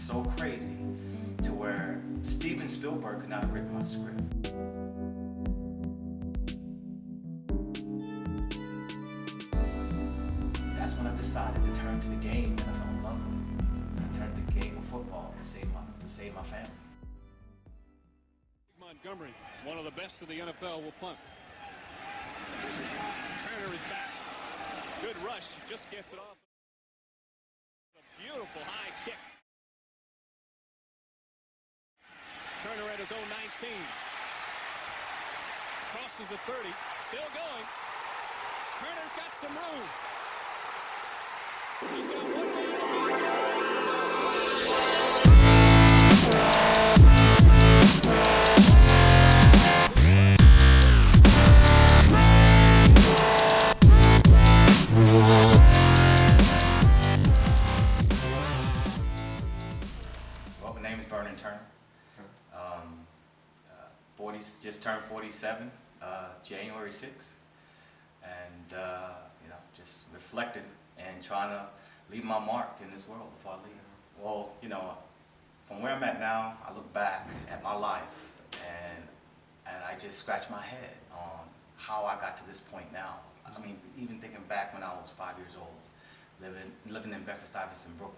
so crazy to where Steven Spielberg could not have written my script. That's when I decided to turn to the game that I fell in love with. I turned to the game of football to save my family. Montgomery, one of the best of the NFL, will punt. Turner is back. Good rush, just gets it off. A beautiful high kick. Turner at his own 19. Crosses the 30, still going. Turner's got some room. He's got one man. Well, my name is Vernon Turner. 40, just turned 47, January 6th, and just reflecting and trying to leave my mark in this world before I leave. Well, from where I'm at now, I look back at my life and I just scratch my head on how I got to this point now. I mean, even thinking back when I was 5 years old, living in Bedford-Stuyvesant, Brooklyn.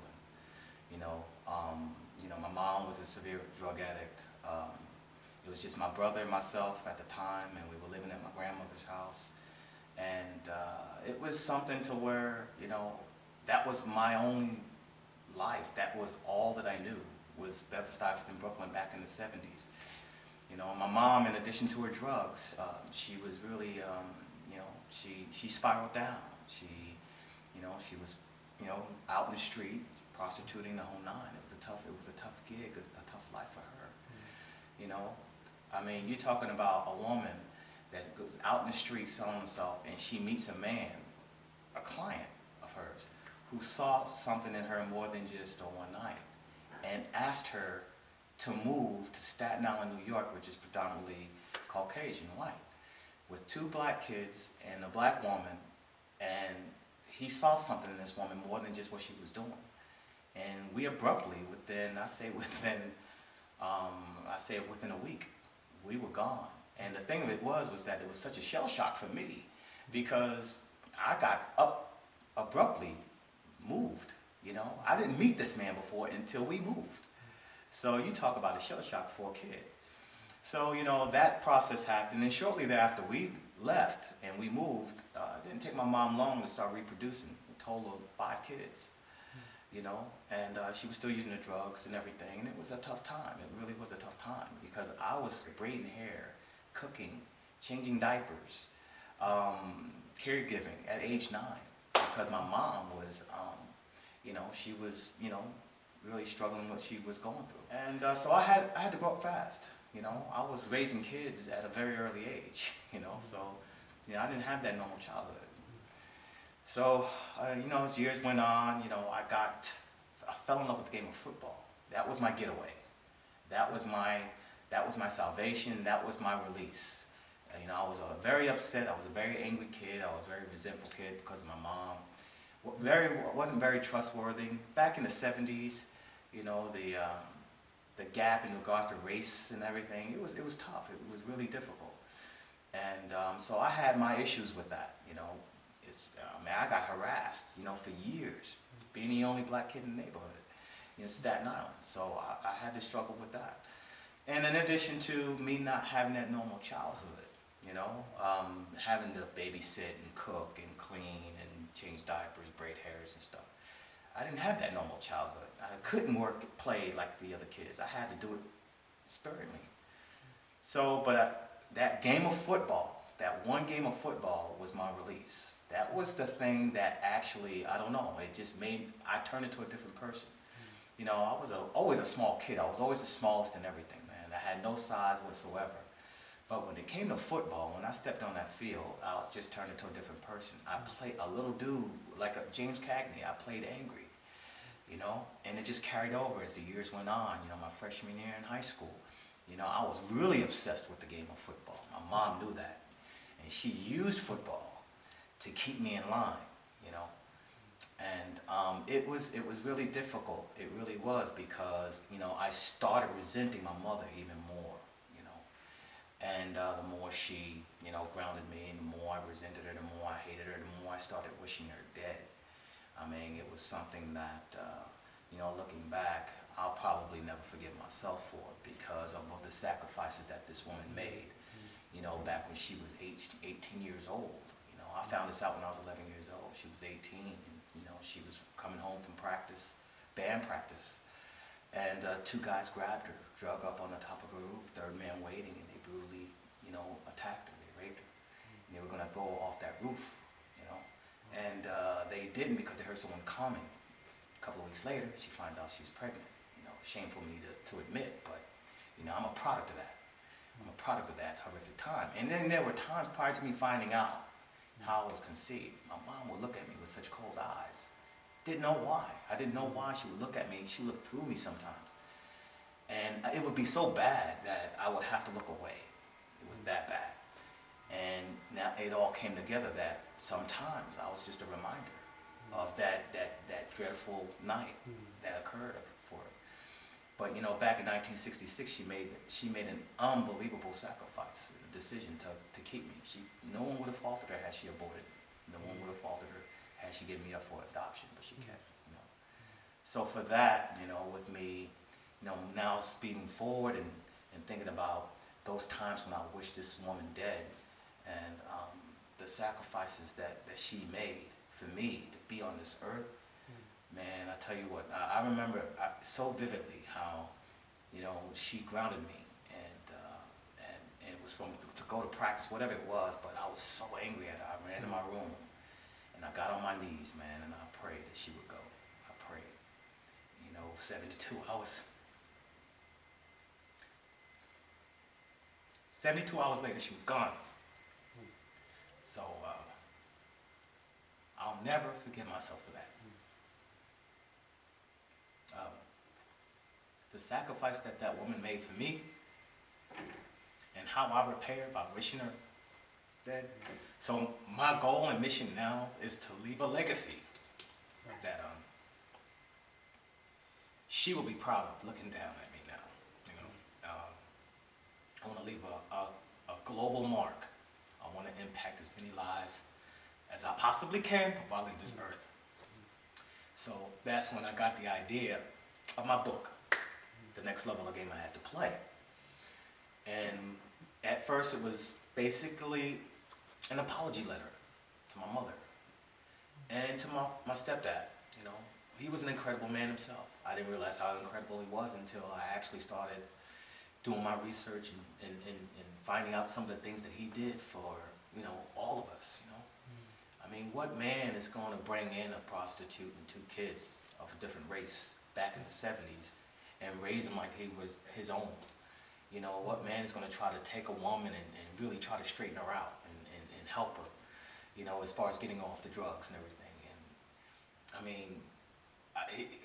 My mom was a severe drug addict. It was just my brother and myself at the time, and we were living at my grandmother's house. And it was something to where, that was my only life. That was all that I knew, was Bedford-Stuyvesant, Brooklyn back in the 70s. My mom, in addition to her drugs, she was really, she spiraled down. She was, out in the street, prostituting the whole nine. It was a tough gig, a tough life for her. I mean, you're talking about a woman that goes out in the street selling herself, and she meets a man, a client of hers, who saw something in her more than just a one night, and asked her to move to Staten Island, New York, which is predominantly Caucasian white, with 2 black kids and a black woman, and he saw something in this woman more than just what she was doing. And we abruptly, within a week, we were gone. And the thing of it was that it was such a shell shock for me, because I got abruptly moved. I didn't meet this man before until we moved. So you talk about a shell shock for a kid. So that process happened, and shortly thereafter we left and we moved. It didn't take my mom long to start reproducing. A total of 5 kids. And she was still using the drugs and everything, and it was a tough time. It really was a tough time, because I was braiding hair, cooking, changing diapers, caregiving at age 9, because my mom was, she was, really struggling with what she was going through. And so I had to grow up fast. I was raising kids at a very early age, so I didn't have that normal childhood. So, as years went on, I fell in love with the game of football. That was my getaway. That was my salvation. That was my release. I was very upset. I was a very angry kid. I was a very resentful kid because of my mom. Wasn't very trustworthy. Back in the 70s, the gap in regards to race and everything, it was tough. It was really difficult. And so I had my issues with that, I got harassed, for years, being the only black kid in the neighborhood, Staten Island. So I had to struggle with that. And in addition to me not having that normal childhood, having to babysit and cook and clean and change diapers, braid hairs and stuff. I didn't have that normal childhood. I couldn't play like the other kids. I had to do it sparingly. So, but that game of football, that one game of football was my release. That was the thing that actually, I don't know, it just I turned into a different person. I was always a small kid. I was always the smallest in everything, man. I had no size whatsoever. But when it came to football, when I stepped on that field, I just turned into a different person. I played a little dude, like a James Cagney. I played angry, and it just carried over as the years went on. My freshman year in high school, I was really obsessed with the game of football. My mom knew that, and she used football to keep me in line, And it was really difficult. It really was, because I started resenting my mother even more, and the more she grounded me, and the more I resented her, the more I hated her, the more I started wishing her dead. I mean, it was something that looking back, I'll probably never forgive myself for, because of the sacrifices that this woman made. Back when she was 18 years old. I found this out when I was 11 years old. She was 18, and she was coming home from practice, band practice, and two guys grabbed her, drug up on the top of her roof, third man waiting, and they brutally, attacked her. They raped her, and they were going to throw her off that roof, and they didn't, because they heard someone coming. A couple of weeks later, she finds out she's pregnant. Shameful for me to admit, but I'm a product of that. I'm a product of that horrific time. And then there were times prior to me finding out how I was conceived, my mom would look at me with such cold eyes. Didn't know why. I didn't know why she would look at me. She would look through me sometimes. And it would be so bad that I would have to look away. It was that bad. And now it all came together that sometimes I was just a reminder of that dreadful night that occurred for her. But back in 1966, she made an unbelievable sacrifice, a decision to keep me. No one would have faulted her had she aborted me. No one would have faulted her had she given me up for adoption, but she kept me. So for that, with me, now speeding forward and thinking about those times when I wished this woman dead, and the sacrifices that she made for me to be on this earth. Man, I tell you what, I remember so vividly how, she grounded me, and it was to go to practice, whatever it was, but I was so angry at her. I ran to my room, and I got on my knees, man, and I prayed that she would go. I prayed. 72 hours. 72 hours later, she was gone. So, I'll never forgive myself for that. The sacrifice that woman made for me, and how I repay her by wishing her dead. So my goal and mission now is to leave a legacy that she will be proud of, looking down at me now. I want to leave a global mark. I want to impact as many lives as I possibly can before I leave this earth. So that's when I got the idea of my book, The Next Level of Game I Had to Play. And at first it was basically an apology letter to my mother and to my stepdad. He was an incredible man himself. I didn't realize how incredible he was until I actually started doing my research and finding out some of the things that he did for, all of us, I mean, what man is going to bring in a prostitute and two kids of a different race back in the 70s and raise them like he was his own? What man is going to try to take a woman and really try to straighten her out and help her, as far as getting off the drugs and everything? And I mean,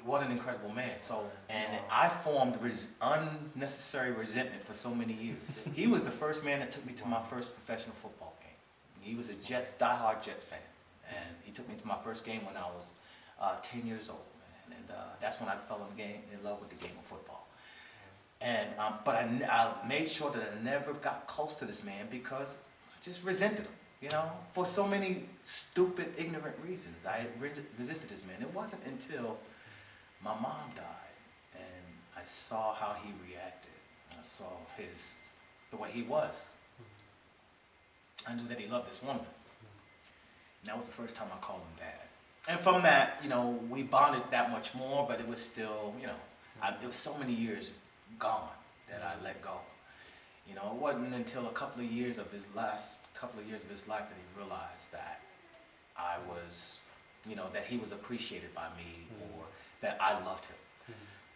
what an incredible man. So, and I formed unnecessary resentment for so many years. He was the first man that took me to my first professional football game. He was a diehard Jets fan, and he took me to my first game when I was 10 years old, man. And that's when I fell in love with the game of football. And but I made sure that I never got close to this man because I just resented him, for so many stupid, ignorant reasons. I resented this man. It wasn't until my mom died and I saw how he reacted. I saw the way he was. I knew that he loved this woman. And that was the first time I called him Dad. And from that, we bonded that much more, but it was still, it was so many years gone that I let go. It wasn't until a couple of years of his life that he realized that I was, that he was appreciated by me, or that I loved him.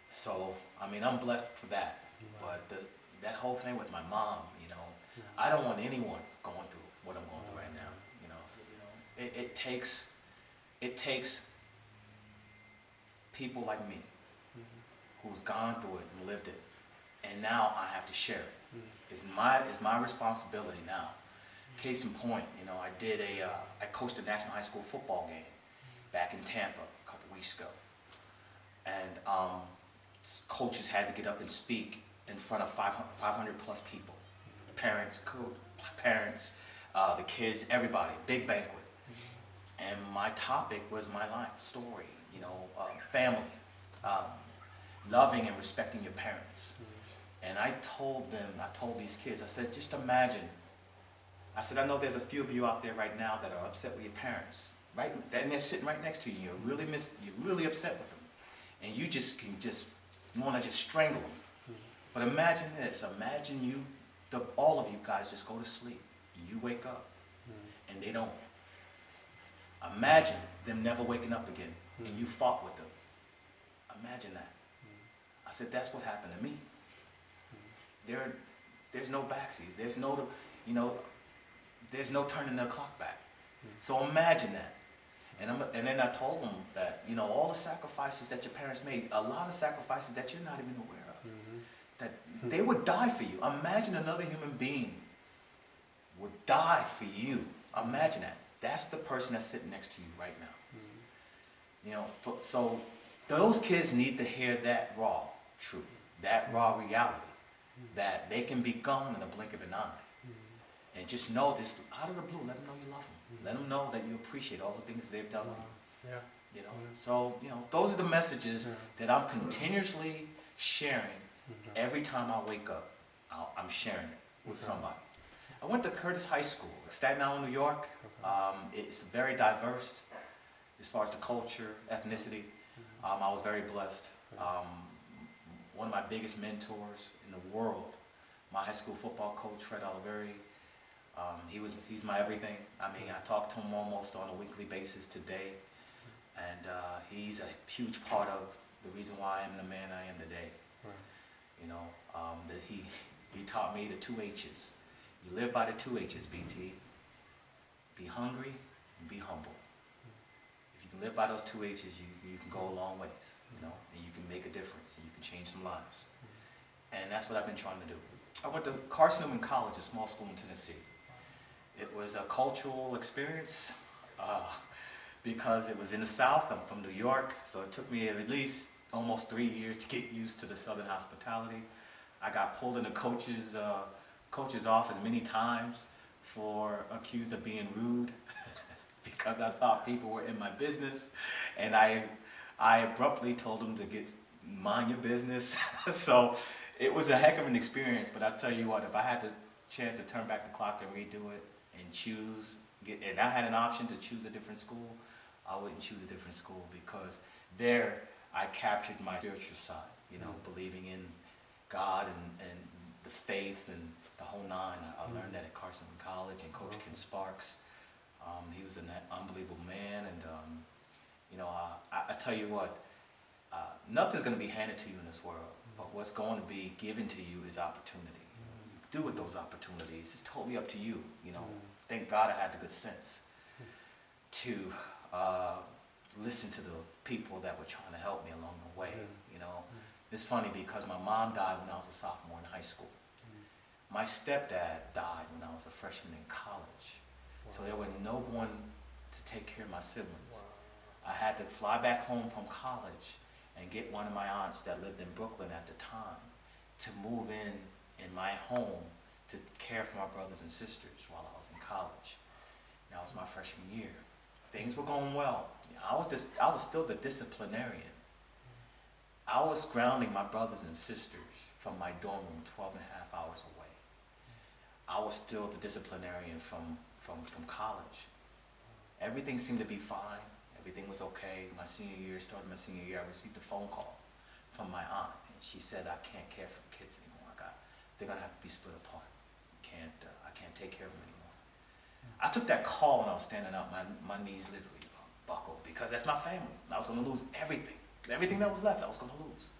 So, I mean, I'm blessed for that. But that whole thing with my mom, I don't want anyone going through what I'm going through right now. It takes people like me who's gone through it and lived it, and now I have to share it. It's my responsibility now. Case in point, I coached a national high school football game, back in Tampa a couple weeks ago. And coaches had to get up and speak in front of 500 plus people. Parents, parents, the kids, everybody, big banquet. And my topic was my life story, family, loving and respecting your parents. And I told these kids, I said, just imagine. I said, I know there's a few of you out there right now that are upset with your parents, right? And they're sitting right next to you. You're really upset with them. And you want to just strangle them. But imagine this. Imagine all of you guys just go to sleep. You wake up, and they don't. Imagine them never waking up again, and you fought with them. Imagine that. I said, that's what happened to me. There's no backseas. There's no turning the clock back. So imagine that. And then I told them that, all the sacrifices that your parents made, a lot of sacrifices that you're not even aware of, that they would die for you. Imagine another human being would die for you. Imagine that. That's the person that's sitting next to you right now. So those kids need to hear that raw truth, that raw reality, that they can be gone in a blink of an eye. And just know this out of the blue, let them know you love them. Let them know that you appreciate all the things they've done for you. So, those are the messages that I'm continuously sharing every time I wake up. I'm sharing it with somebody. I went to Curtis High School, Staten Island, New York. It's very diverse as far as the culture, ethnicity. I was very blessed. One of my biggest mentors in the world, my high school football coach, Fred Oliveri. He's my everything. I talk to him almost on a weekly basis today. And he's a huge part of the reason why I am the man I am today. That he taught me the 2 H's. You live by the 2 H's, BT. Be hungry and be humble. If you can live by those 2 H's, you can go a long ways, and you can make a difference, and you can change some lives. And that's what I've been trying to do. I went to Carson Newman College, a small school in Tennessee. It was a cultural experience because it was in the South. I'm from New York, so it took me at least almost 3 years to get used to the Southern hospitality. I got pulled in the coach's office many times accused of being rude because I thought people were in my business, and I abruptly told them to mind your business. So it was a heck of an experience, but I tell you what, if I had the chance to turn back the clock and redo it and and I had an option to choose a different school, I wouldn't choose a different school, because there I captured my spiritual side, believing in God and the faith and the whole nine. I learned that at Carson College, and Coach Ken Sparks, he was an unbelievable man, and I tell you what, nothing's going to be handed to you in this world, but what's going to be given to you is opportunity. Do with those opportunities, it's totally up to you. Thank God I had the good sense to listen to the people that were trying to help me along the way. It's funny because my mom died when I was a sophomore in high school. My stepdad died when I was a freshman in college. So there was no one to take care of my siblings. I had to fly back home from college and get one of my aunts that lived in Brooklyn at the time to move in my home to care for my brothers and sisters while I was in college. That was my freshman year. Things were going well. I was still the disciplinarian. I was grounding my brothers and sisters from my dorm room 12 and a half hours away. I was still the disciplinarian from college. Everything seemed to be fine. Everything was okay. My senior year, I received a phone call from my aunt, and she said, I can't care for the kids anymore. They're gonna have to be split apart. I can't take care of them anymore. I took that call when I was standing up. My knees literally buckled, because that's my family. I was gonna lose everything. Everything that was left, I was gonna lose.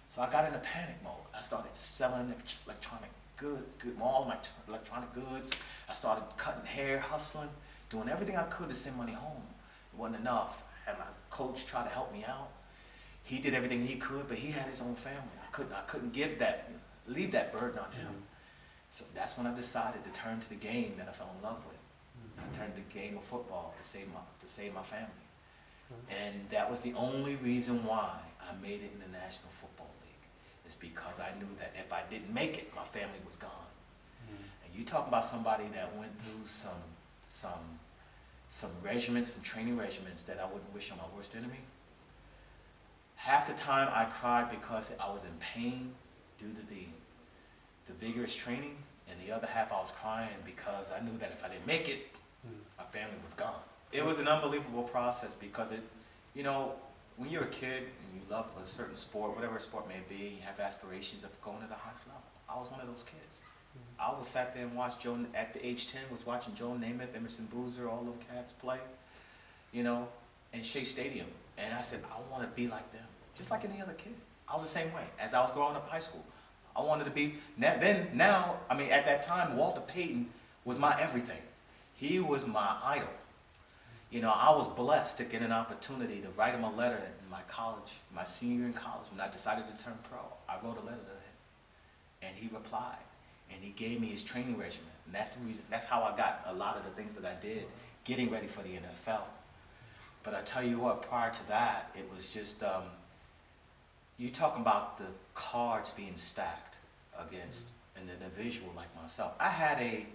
So I got into panic mode. I started selling all my electronic goods. I started cutting hair, hustling, doing everything I could to send money home. It wasn't enough. I had my coach try to help me out. He did everything he could, but he had his own family. I couldn't leave that burden on him. So that's when I decided to turn to the game that I fell in love with. I turned to the game of football to save my family. And that was the only reason why I made it in the National Football League, is because I knew that if I didn't make it, my family was gone. And you talk about somebody that went through some regimens, some training regimens that I wouldn't wish on my worst enemy. Half the time I cried because I was in pain due to the vigorous training, and the other half I was crying because I knew that if I didn't make it, my family was gone. It was an unbelievable process because when you're a kid and you love a certain sport, whatever sport may be, you have aspirations of going to the highest level. I was one of those kids. I was sat there and watched at the age 10, was watching Joe Namath, Emerson Boozer, all those cats play, in Shea Stadium. And I said, I want to be like them, just like any other kid. I was the same way. As I was growing up high school, I wanted to be, at that time, Walter Payton was my everything. He was my idol. I was blessed to get an opportunity to write him a letter in my senior year in college, when I decided to turn pro. I wrote a letter to him, and he replied, and he gave me his training regimen. And that's how I got a lot of the things that I did, getting ready for the NFL. But I tell you what, prior to that, it was just, you talking about the cards being stacked against an individual like myself. I had a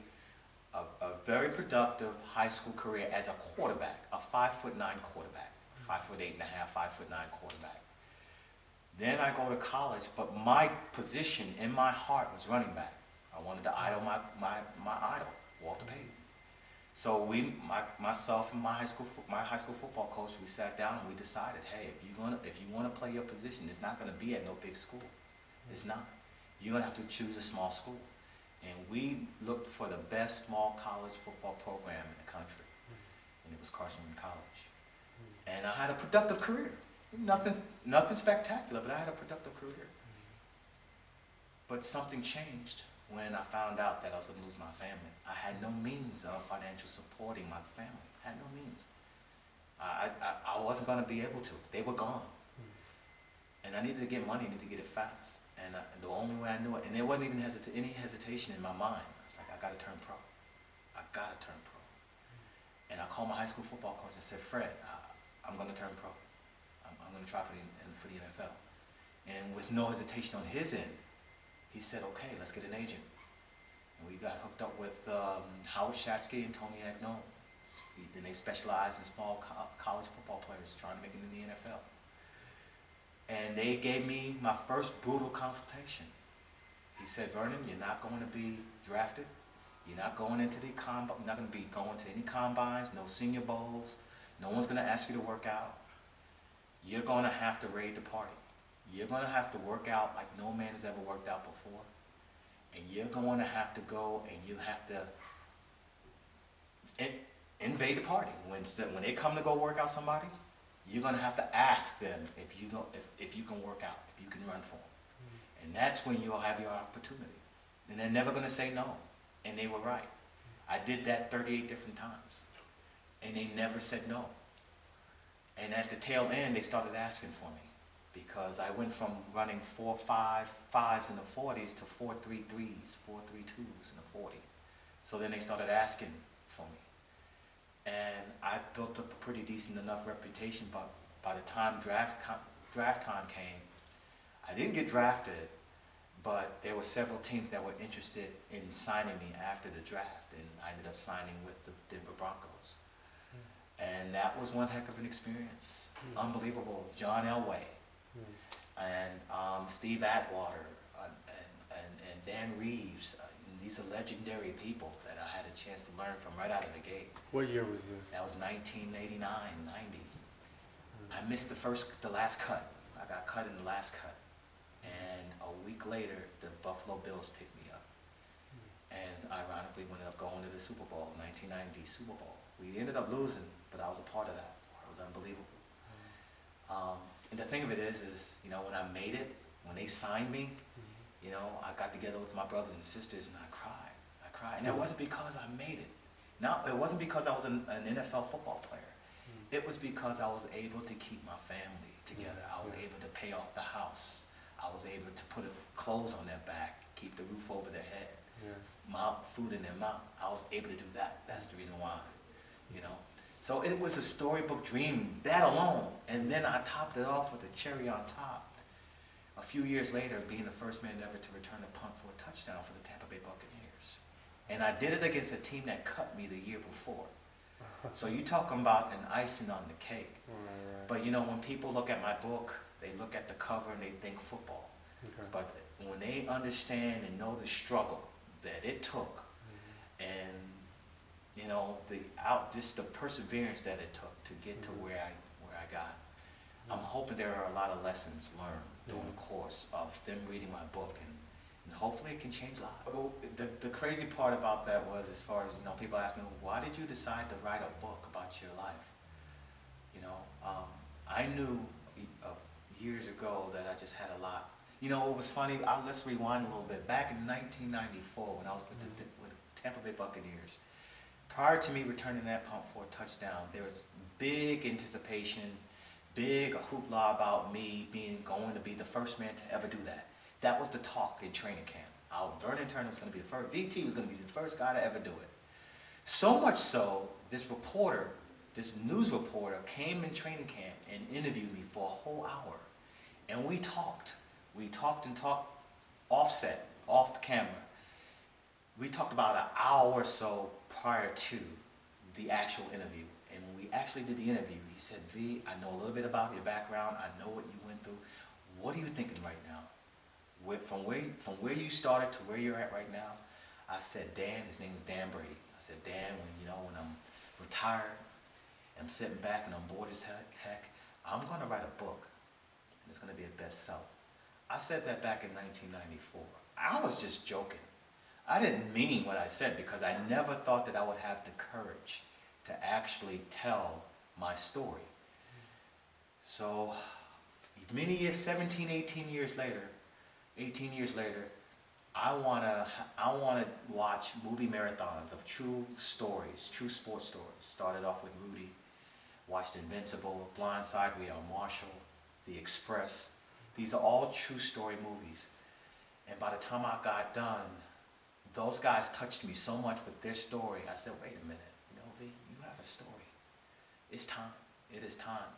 very productive high school career as a quarterback, a 5'9" quarterback, 5'8.5", 5'9" quarterback. Then I go to college, but my position in my heart was running back. I wanted to idol my idol, Walter Payton. So myself and my high school football coach, we sat down and we decided, hey, if you want to play your position, it's not going to be at no big school. It's not. You're going to have to choose a small school. And we looked for the best small college football program in the country, and it was Carson College. And I had a productive career. Nothing spectacular, but I had a productive career. But something changed when I found out that I was going to lose my family. I had no means of financial supporting my family. I had no means. I wasn't going to be able to. They were gone. And I needed to get money, I needed to get it fast. And the only way I knew it, and there wasn't even any hesitation in my mind. I was like, I got to turn pro. I got to turn pro. And I called my high school football coach and said, Fred, I'm going to turn pro. I'm going to try for the NFL. And with no hesitation on his end, he said, okay, let's get an agent. And we got hooked up with Howard Shatsky and Tony Agnew. And they specialize in small college football players trying to make it in the NFL. And they gave me my first brutal consultation. He said, Vernon, you're not going to be drafted. You're not going into the you're not going to be going to any combines, no senior bowls. No one's going to ask you to work out. You're going to have to raid the party. You're going to have to work out like no man has ever worked out before. And you're going to have to go and you have to invade the party. When they come to go work out somebody, you're going to have to ask them if you can work out, if you can run for them. And that's when you'll have your opportunity. And they're never going to say no. And they were right. I did that 38 different times. And they never said no. And at the tail end, they started asking for me. Because I went from running 4.55s in the 40s to 4.33s, 4.32s in the 40. So then they started asking for me. And I built up a pretty decent enough reputation, but by the time draft time came, I didn't get drafted, but there were several teams that were interested in signing me after the draft, and I ended up signing with the Denver Broncos. And that was one heck of an experience. Unbelievable. John Elway, and Steve Atwater, and Dan Reeves. These are legendary people that I had a chance to learn from right out of the gate. What year was this? That was 1989, 90. I missed the last cut. I got cut in the last cut. And a week later, the Buffalo Bills picked me up. And ironically, we ended up going to the Super Bowl, 1990 Super Bowl. We ended up losing, but I was a part of that. It was unbelievable. And the thing of it is, when I made it, when they signed me, I got together with my brothers and sisters and I cried. And it wasn't because I made it. No, it wasn't because I was an NFL football player. It was because I was able to keep my family together. I was able to pay off the house. I was able to put clothes on their back, keep the roof over their head, food in their mouth. I was able to do that. That's the reason why, So it was a storybook dream, that alone. And then I topped it off with a cherry on top. A few years later, being the first man ever to return a punt for a touchdown for the Tampa Bay Buccaneers. And I did it against a team that cut me the year before. So you talking about an icing on the cake. Right. But you know, when people look at my book, they look at the cover and they think football. Okay. But when they understand and know the struggle that it took, and you know, just the perseverance that it took to get to where I got, I'm hoping there are a lot of lessons learned during the course of them reading my book, and hopefully it can change lives. Well, the crazy part about that was, as far as, you know, people ask me, why did you decide to write a book about your life? You know, I knew years ago that I just had a lot. You know, it was funny, let's rewind a little bit. Back in 1994, when I was with the Tampa Bay Buccaneers, prior to me returning that punt for a touchdown, there was big anticipation, big hoopla about me going to be the first man to ever do that. That was the talk in training camp. Vernon Turner was going to be the first, VT was going to be the first guy to ever do it. So much so, this news reporter came in training camp and interviewed me for a whole hour. And we talked. We talked off the camera. We talked about an hour or so prior to the actual interview. And when we actually did the interview, he said, V, I know a little bit about your background. I know what you went through. What are you thinking right now? From where you started to where you're at right now? I said, Dan, his name was Dan Brady. I said, Dan, when I'm retired, I'm sitting back and I'm bored as heck, I'm going to write a book, and it's going to be a bestseller. I said that back in 1994. I was just joking. I didn't mean what I said, because I never thought that I would have the courage to actually tell my story. So many years, 18 years later, I wanna watch movie marathons of true stories, true sports stories. Started off with Rudy, watched Invincible, Blindside, We Are Marshall, The Express. These are all true story movies. And by the time I got done, those guys touched me so much with their story. I said, wait a minute, V, you have a story. It's time. It is time.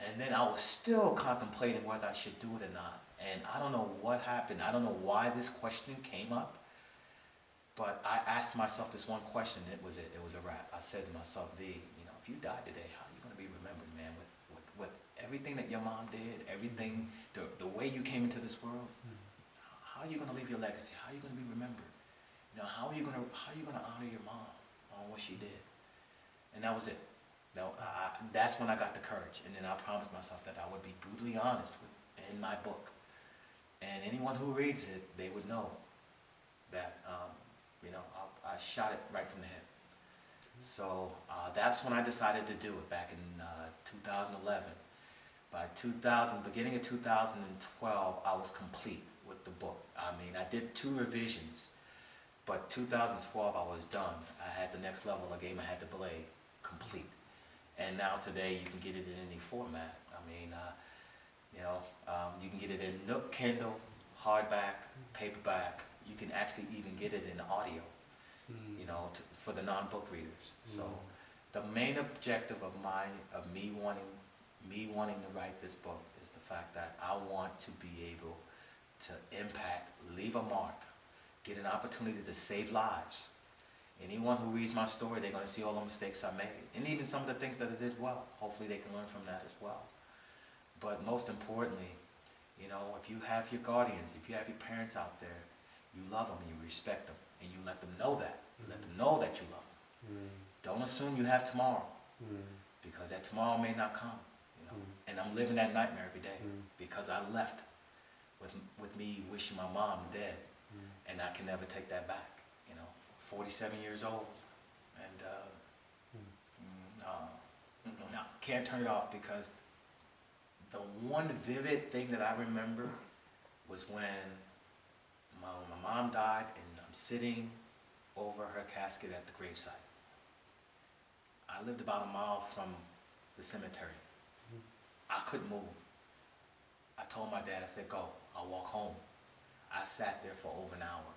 And then I was still contemplating whether I should do it or not. And I don't know what happened. I don't know why this question came up. But I asked myself this one question, and it was a wrap. I said to myself, V, if you died today, how are you going to be remembered, man, with everything that your mom did, everything, the way you came into this world? How are you going to leave your legacy? How are you going to be remembered? How are you going to honor your mom on what she did? And that was it. That's when I got the courage, and then I promised myself that I would be brutally honest in my book. And anyone who reads it, they would know that, I shot it right from the hip. So that's when I decided to do it, back in 2011. By beginning of 2012, I was complete with the book. I mean, I did 2 revisions, but 2012 I was done. I had the next level of Game I Had to Play complete. And now today you can get it in any format. I mean, you can get it in Nook, Kindle, hardback, paperback. You can actually even get it in audio, for the non-book readers. So the main objective of me wanting to write this book is the fact that I want to be able to impact, leave a mark, get an opportunity to save lives. Anyone who reads my story, they're going to see all the mistakes I made, and even some of the things that I did well. Hopefully they can learn from that as well. But most importantly, if you have your guardians, if you have your parents out there, you love them and you respect them, and you let them know that. You let them know that you love them. Don't assume you have tomorrow, because that tomorrow may not come. And I'm living that nightmare every day, because I left with me wishing my mom dead, and I can never take that back. 47 years old, and no, can't turn it off, because the one vivid thing that I remember was when my mom died, and I'm sitting over her casket at the gravesite. I lived about a mile from the cemetery. I couldn't move. I told my dad, I said, go, I'll walk home. I sat there for over an hour,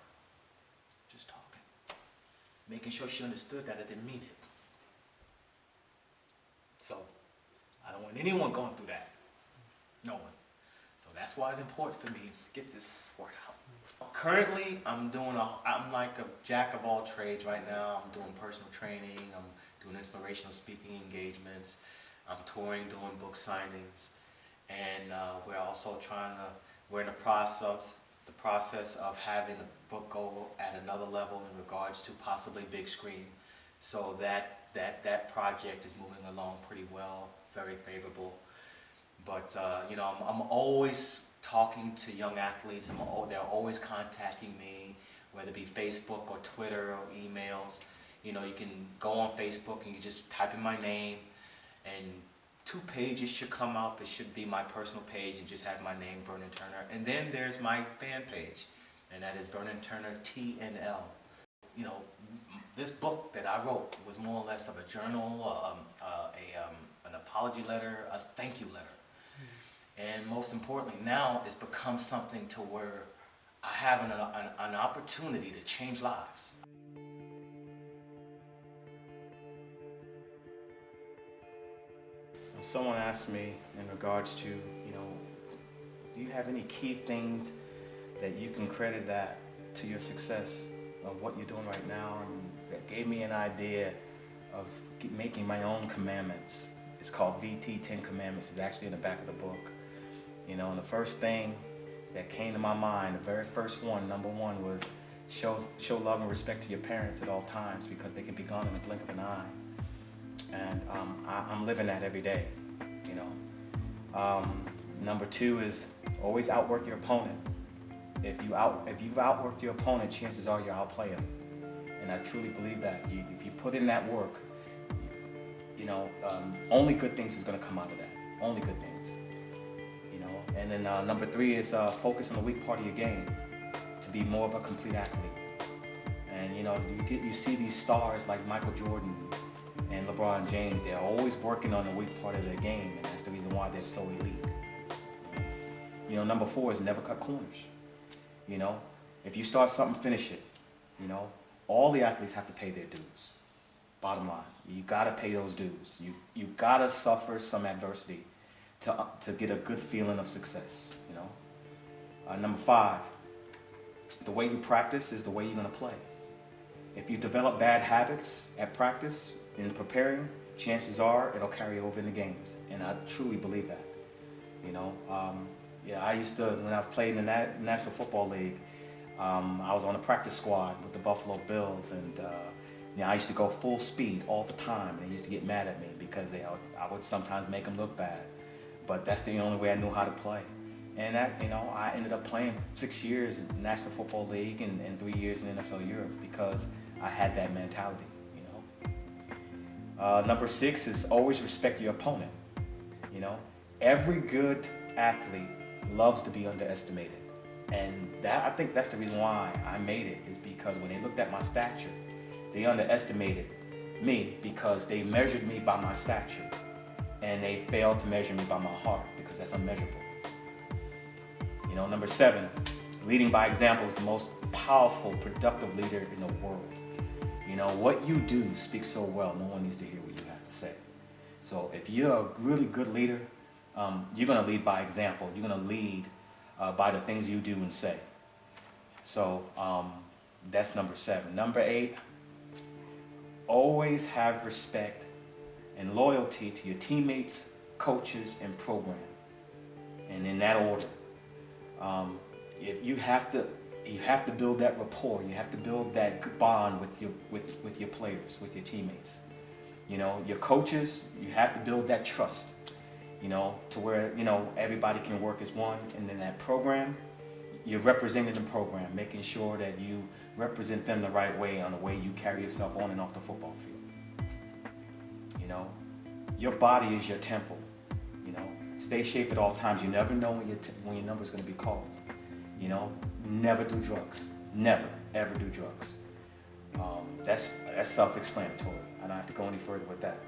just talking, making sure she understood that I didn't mean it. don't want anyone going through that. No one. So that's why it's important for me to get this word out. Currently, I'm like a jack of all trades right now. I'm doing personal training. I'm doing inspirational speaking engagements. I'm touring, doing book signings. And we're in the process of having the book go at another level in regards to possibly big screen. So that project is moving along pretty well, very favorable. But I'm always talking to young athletes. They're always contacting me, whether it be Facebook or Twitter or emails. You can go on Facebook and you just type in my name, and 2 pages should come up. It should be my personal page and just have my name, Vernon Turner. And then there's my fan page, and that is Vernon Turner TNL. This book that I wrote was more or less of a journal, an apology letter, a thank you letter. And most importantly, now it's become something to where I have an opportunity to change lives. Someone asked me in regards to, do you have any key things that you can credit that to your success of what you're doing right now? And that gave me an idea of making my own commandments. It's called VT 10 Commandments. It's actually in the back of the book. And the first thing that came to my mind, the very first one, number 1, was show love and respect to your parents at all times, because they can be gone in the blink of an eye. And I'm living that every day. Number 2 is always outwork your opponent. If you've outworked your opponent, chances are you'll outplay him. And I truly believe that. If you put in that work, only good things is going to come out of that. Only good things. And then number 3 is focus on the weak part of your game to be more of a complete athlete. And you see these stars like Michael Jordan and LeBron James. They're always working on the weak part of their game, and that's the reason why they're so elite. Number 4 is never cut corners. If you start something, finish it. All the athletes have to pay their dues. Bottom line, you got to pay those dues. You got to suffer some adversity to get a good feeling of success. Number 5, the way you practice is the way you're going to play. If you develop bad habits at practice in preparing, chances are it'll carry over in the games, and I truly believe that. I used to, when I played in the National Football League, I was on a practice squad with the Buffalo Bills, and I used to go full speed all the time, and they used to get mad at me because I would sometimes make them look bad. But that's the only way I knew how to play. And that, I ended up playing 6 years in the National Football League and 3 years in NFL Europe because I had that mentality. Number 6 is always respect your opponent. Every good athlete loves to be underestimated. And I think that's the reason why I made it, is because when they looked at my stature, they underestimated me because they measured me by my stature. And they failed to measure me by my heart, because that's unmeasurable. Number 7, leading by example is the most powerful, productive leader in the world. What you do speaks so well, no one needs to hear what you have to say. So if you're a really good leader, you're going to lead by example. You're going to lead by the things you do and say. So that's number 7. Number 8, always have respect and loyalty to your teammates, coaches, and program. And in that order. You have to build that rapport. You have to build that bond with your players, with your teammates. Your coaches, you have to build that trust, to where, everybody can work as one. And then that program, you're representing the program, making sure that you represent them the right way on the way you carry yourself on and off the football field. Your body is your temple. Stay shape at all times. You never know when your number is going to be called. Never do drugs. Never, ever do drugs. That's self-explanatory. I don't have to go any further with that.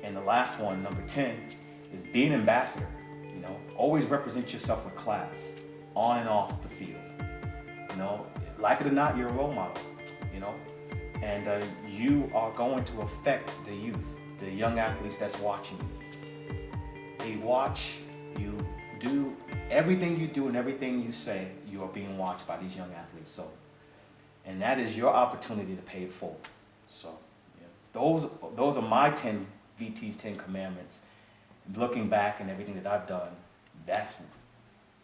And the last one, number 10, is be an ambassador. Always represent yourself with class, on and off the field. Like it or not, you're a role model. And you are going to affect the youth, the young athletes that's watching you. a watch. You do everything you do and everything you say, you are being watched by these young athletes. So, and that is your opportunity to pay it forward. So, yeah, those are my 10 VT's 10 commandments. Looking back and everything that I've done,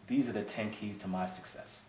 these are the 10 keys to my success.